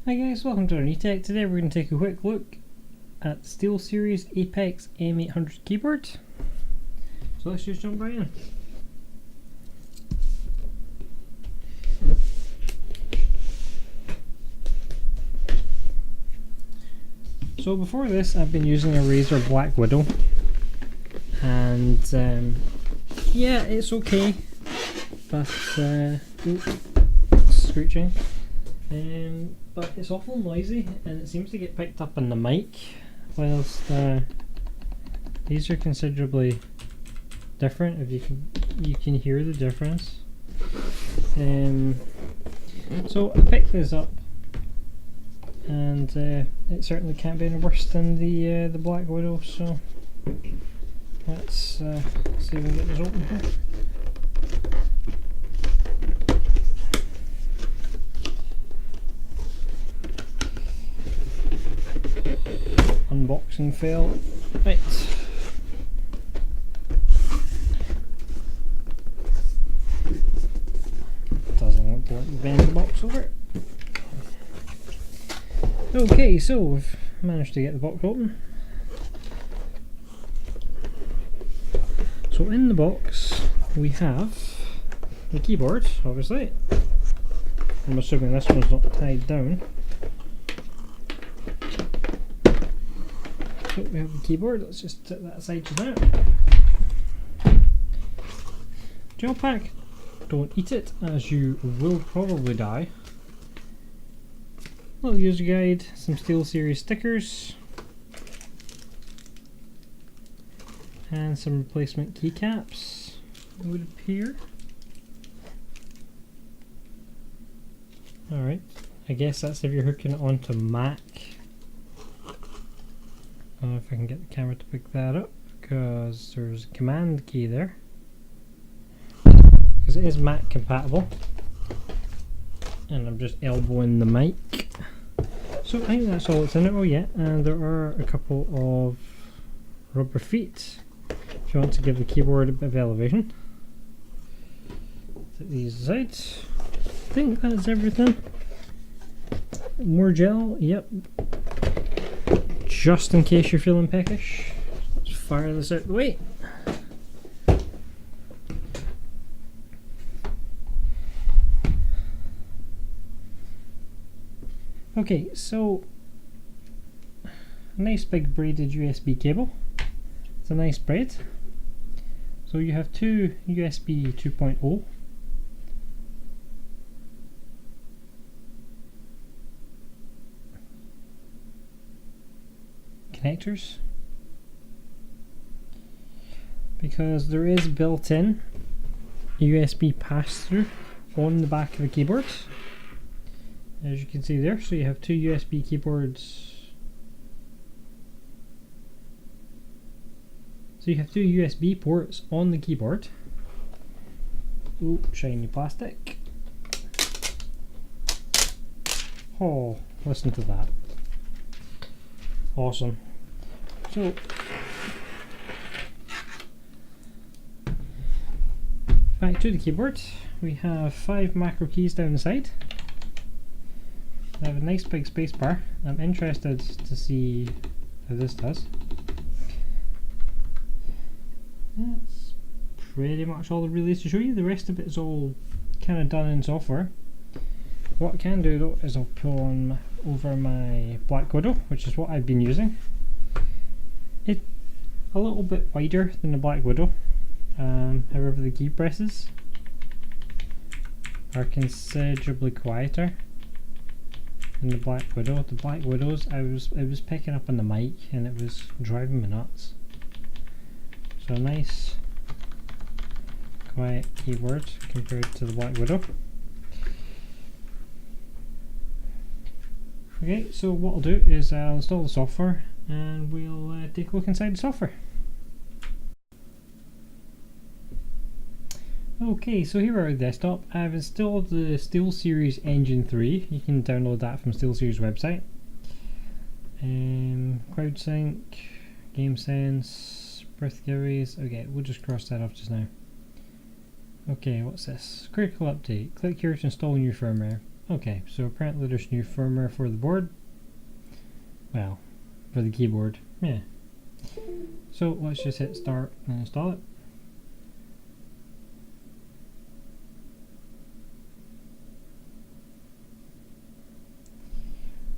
Hi guys, welcome to our Etech. Today we're going to take a quick look at the SteelSeries Apex M800 keyboard. So let's just jump right in. So before this I've been using a Razer Black Widow, and yeah, it's okay, but screeching. But it's awful noisy and it seems to get picked up on the mic, whilst these are considerably different. If you can hear the difference. So I picked this up, and it certainly can't be any worse than the Black Widow. So let's see if we can get this open here. Unboxing fail. Right. Doesn't look like we bend the box over it. Okay, so we've managed to get the box open. So in the box we have the keyboard, obviously. I'm assuming this one's not tied down. So we have the keyboard. Let's just set that aside for now. Gel pack. Don't eat it, as you will probably die. Little user guide, some SteelSeries stickers, and some replacement keycaps, it would appear. Alright, I guess that's if you're hooking it onto Mac. I don't know if I can get the camera to pick that up, because there's a command key there. Because it is Mac compatible. And I'm just elbowing the mic. So I think that's all that's in it. Oh yeah, and there are a couple of rubber feet if you want to give the keyboard a bit of elevation. Take these aside. I think that's everything. More gel, yep. Just in case you're feeling peckish. Let's fire this out the way. Okay, so a nice big braided USB cable. It's a nice braid. So you have two USB 2.0 connectors, because there is built-in USB pass-through on the back of the keyboard, as you can see there. So you have two USB keyboards. So you have two USB ports on the keyboard. Ooh, shiny plastic. Oh, listen to that. Awesome. So back to the keyboard, we have 5 macro keys down the side. I have a nice big space bar. I'm interested to see how this does. That's pretty much all there really is to show you. The rest of it is all kind of done in software. What I can do though is I'll pull on over my Black Widow, which is what I've been using. It's a little bit wider than the Black Widow. However, the key presses are considerably quieter than the Black Widow. The Black Widows, it was picking up on the mic and it was driving me nuts. So a nice quiet keyboard compared to the Black Widow. Okay, so what I'll do is I'll install the software and we'll take a look inside the software. Okay, so here we are at the desktop. I've installed the SteelSeries Engine 3. You can download that from SteelSeries website. CloudSync, GameSense, Breath Giveaways. Okay, we'll just cross that off just now. Okay, what's this? Critical update. Click here to install new firmware. Okay, so apparently there's new firmware for the board. Well, for the keyboard, yeah. So let's just hit start and install it.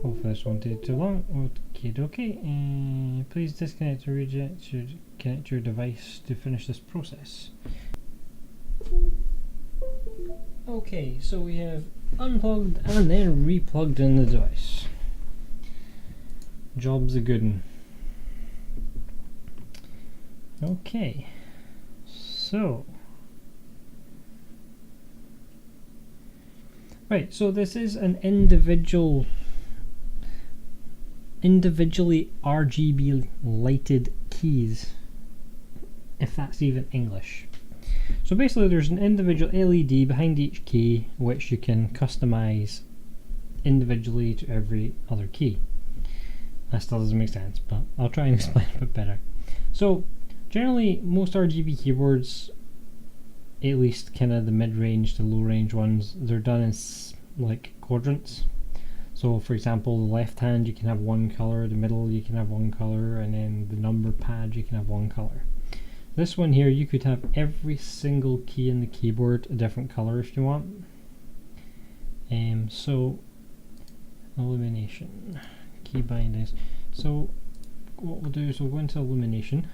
Hopefully this won't take too long. Okay. Please disconnect or connect your device to finish this process. Okay, so we have unplugged and then replugged in the device. Job's a good one. Okay, so right, so this is an individually RGB lighted keys, if that's even English. So basically there's an individual LED behind each key which you can customize individually to every other key. That still doesn't make sense, but I'll try and explain a bit better. So generally most RGB keyboards, at least kind of the mid-range to low-range ones, they're done in like quadrants. So for example, the left hand you can have one color, the middle you can have one color, and then the number pad you can have one color. This one here, you could have every single key in the keyboard a different color if you want. So illumination, key bindings. So what we'll do is we'll go into illumination.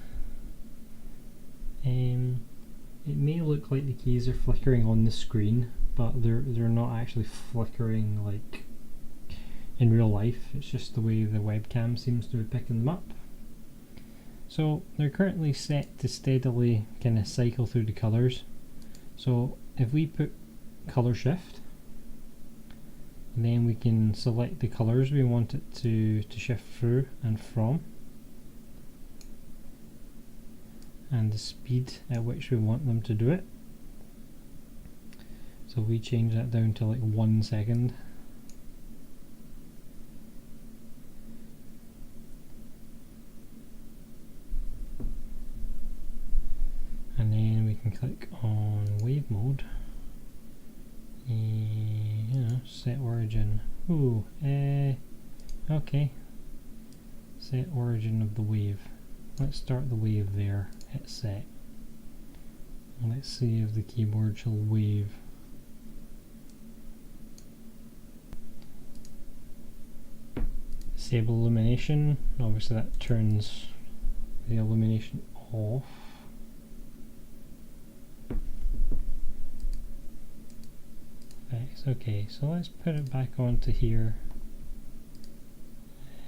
It may look like the keys are flickering on the screen, but they're not actually flickering like in real life. It's just the way the webcam seems to be picking them up. So they're currently set to steadily kind of cycle through the colors. So if we put color shift, and then we can select the colors we want it to shift through and from, and the speed at which we want them to do it. So we change that down to like 1 second. And then we can click on wave mode. Set origin. Okay. Set origin of the wave. Let's start the wave there. Hit set. And let's see if the keyboard shall wave. Disable illumination. Obviously that turns the illumination off. Okay, so let's put it back onto here.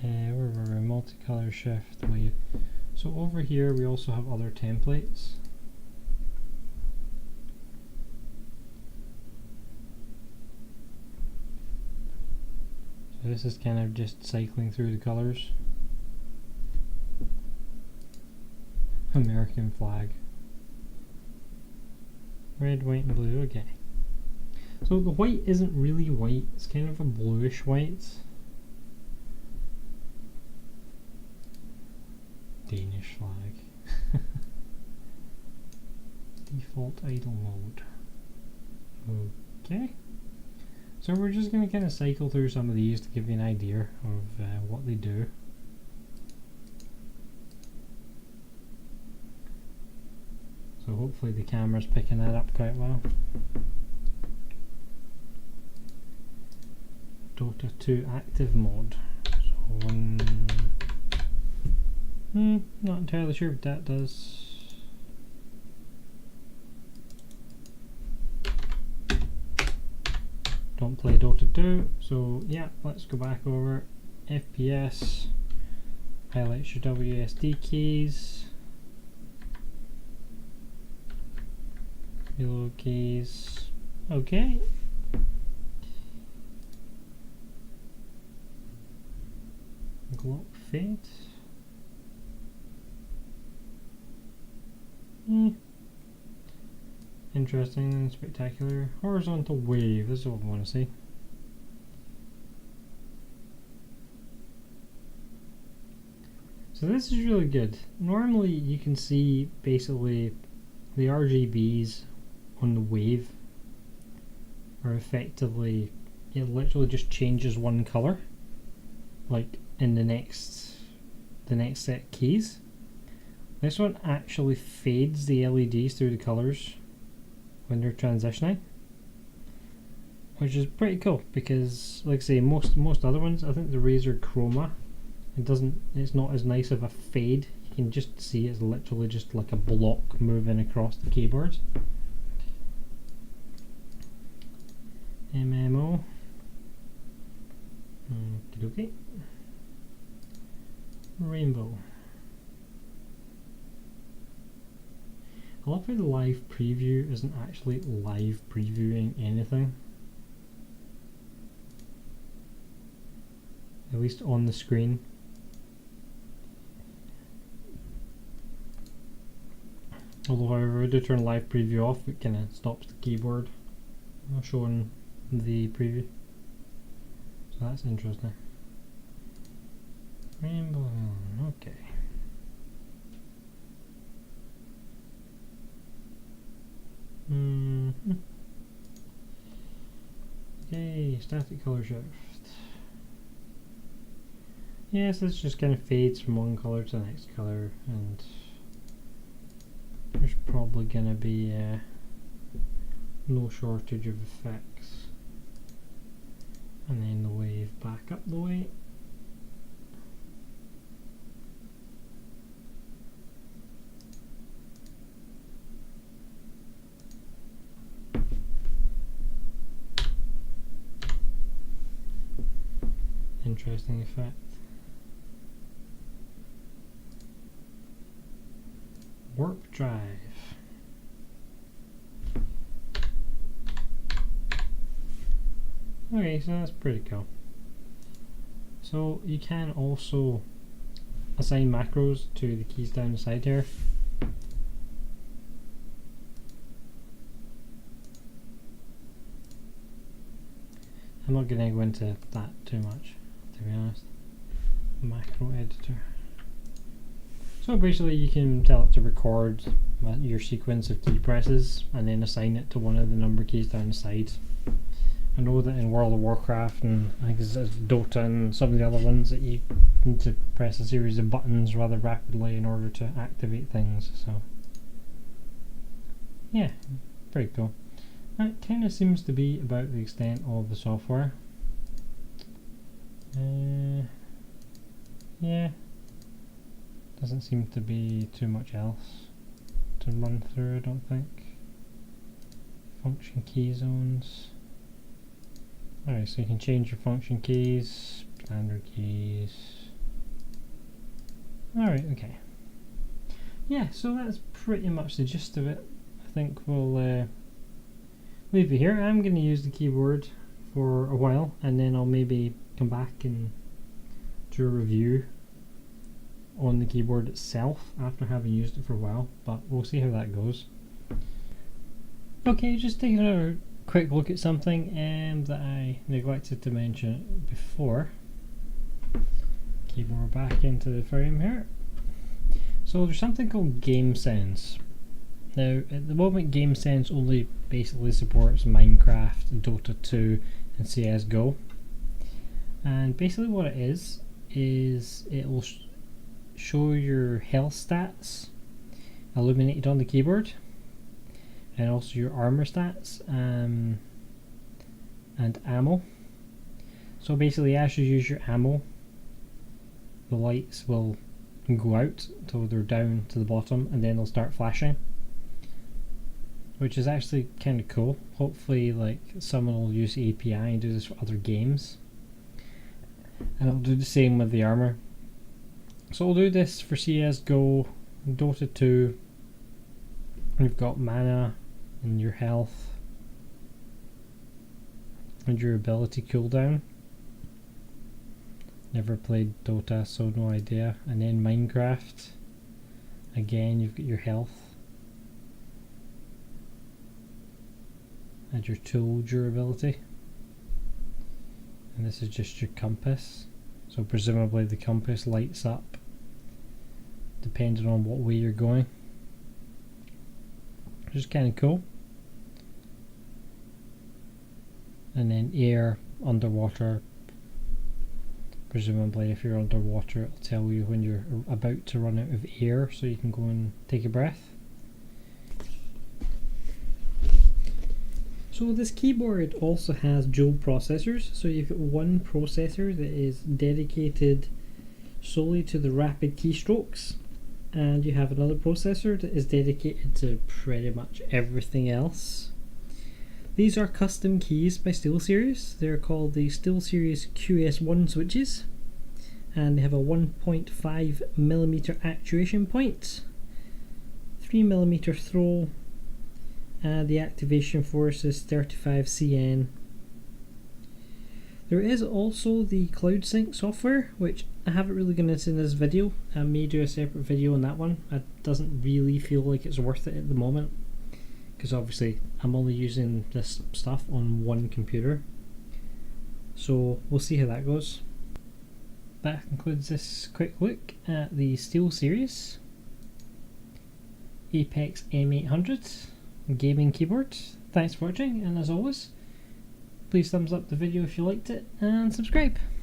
Where were we? Multicolor shift wave. So over here we also have other templates. So this is kind of just cycling through the colors. American flag. Red, white and blue, okay. So the white isn't really white, it's kind of a bluish white. Danish flag. Default idle mode. Okay. So we're just going to kind of cycle through some of these to give you an idea of what they do. So hopefully the camera's picking that up quite well. Dota 2 active mode. So not entirely sure what that does. Don't play Dota 2, so yeah, let's go back over FPS, highlight your WSD keys, reload keys, okay. Glock fade. Interesting and spectacular. Horizontal wave, this is what I want to see. So this is really good. Normally you can see basically the RGBs on the wave are effectively it literally just changes one colour, like in the next set of keys. This one actually fades the LEDs through the colours when they're transitioning, which is pretty cool because, like I say, most other ones, I think the Razer Chroma, it's not as nice of a fade. You can just see it's literally just like a block moving across the keyboard. MMO. Okay. Rainbow. I love how the live preview isn't actually live previewing anything. At least on the screen. Although, however, if I do turn live preview off, it kind of stops the keyboard showing the preview. So that's interesting. Rainbow, okay. Okay, static color shift. Yes, this just kind of fades from one color to the next color, and there's probably going to be no shortage of effects. And then the wave back up the way. Interesting effect. Warp drive. Okay, so that's pretty cool. So you can also assign macros to the keys down the side here. I'm not going to go into that too much, to be honest. Macro editor. So basically you can tell it to record your sequence of key presses and then assign it to one of the number keys down the side. I know that in World of Warcraft and I think it's Dota and some of the other ones that you need to press a series of buttons rather rapidly in order to activate things, so yeah, pretty cool. That kind of seems to be about the extent of the software. Yeah, doesn't seem to be too much else to run through, I don't think. Function key zones. Alright, so you can change your function keys, standard keys. Alright, okay. Yeah, so that's pretty much the gist of it. I think we'll leave it here. I'm going to use the keyboard for a while and then I'll maybe come back and do a review on the keyboard itself after having used it for a while, but we'll see how that goes. Okay, just taking a quick look at something that I neglected to mention before. Keyboard back into the frame here. So there's something called GameSense. Now at the moment GameSense only basically supports Minecraft, Dota 2 and CSGO, and basically what it is it will show your health stats illuminated on the keyboard, and also your armor stats and ammo. So basically as you use your ammo, the lights will go out until they're down to the bottom and then they'll start flashing, which is actually kind of cool. Hopefully like someone will use the API and do this for other games, and it'll do the same with the armor. So we'll do this for CSGO, Dota 2. We've got mana and your health and your ability cooldown. Never played Dota, so no idea. And then Minecraft, again you've got your health and your tool durability, and this is just your compass, so presumably the compass lights up depending on what way you're going, which is kind of cool. And then air underwater. Presumably if you're underwater it'll tell you when you're about to run out of air so you can go and take a breath. So this keyboard also has dual processors, so you've got one processor that is dedicated solely to the rapid keystrokes, and you have another processor that is dedicated to pretty much everything else. These are custom keys by SteelSeries. They're called the SteelSeries QS1 switches, and they have a 1.5mm actuation point, 3mm throw, and the activation force is 35 CN. There is also the CloudSync software, which I haven't really gone into in this video. I may do a separate video on that one. It doesn't really feel like it's worth it at the moment, because obviously I'm only using this stuff on one computer. So we'll see how that goes. That concludes this quick look at the SteelSeries Apex M800 gaming keyboard. Thanks for watching, and as always, please thumbs up the video if you liked it and subscribe.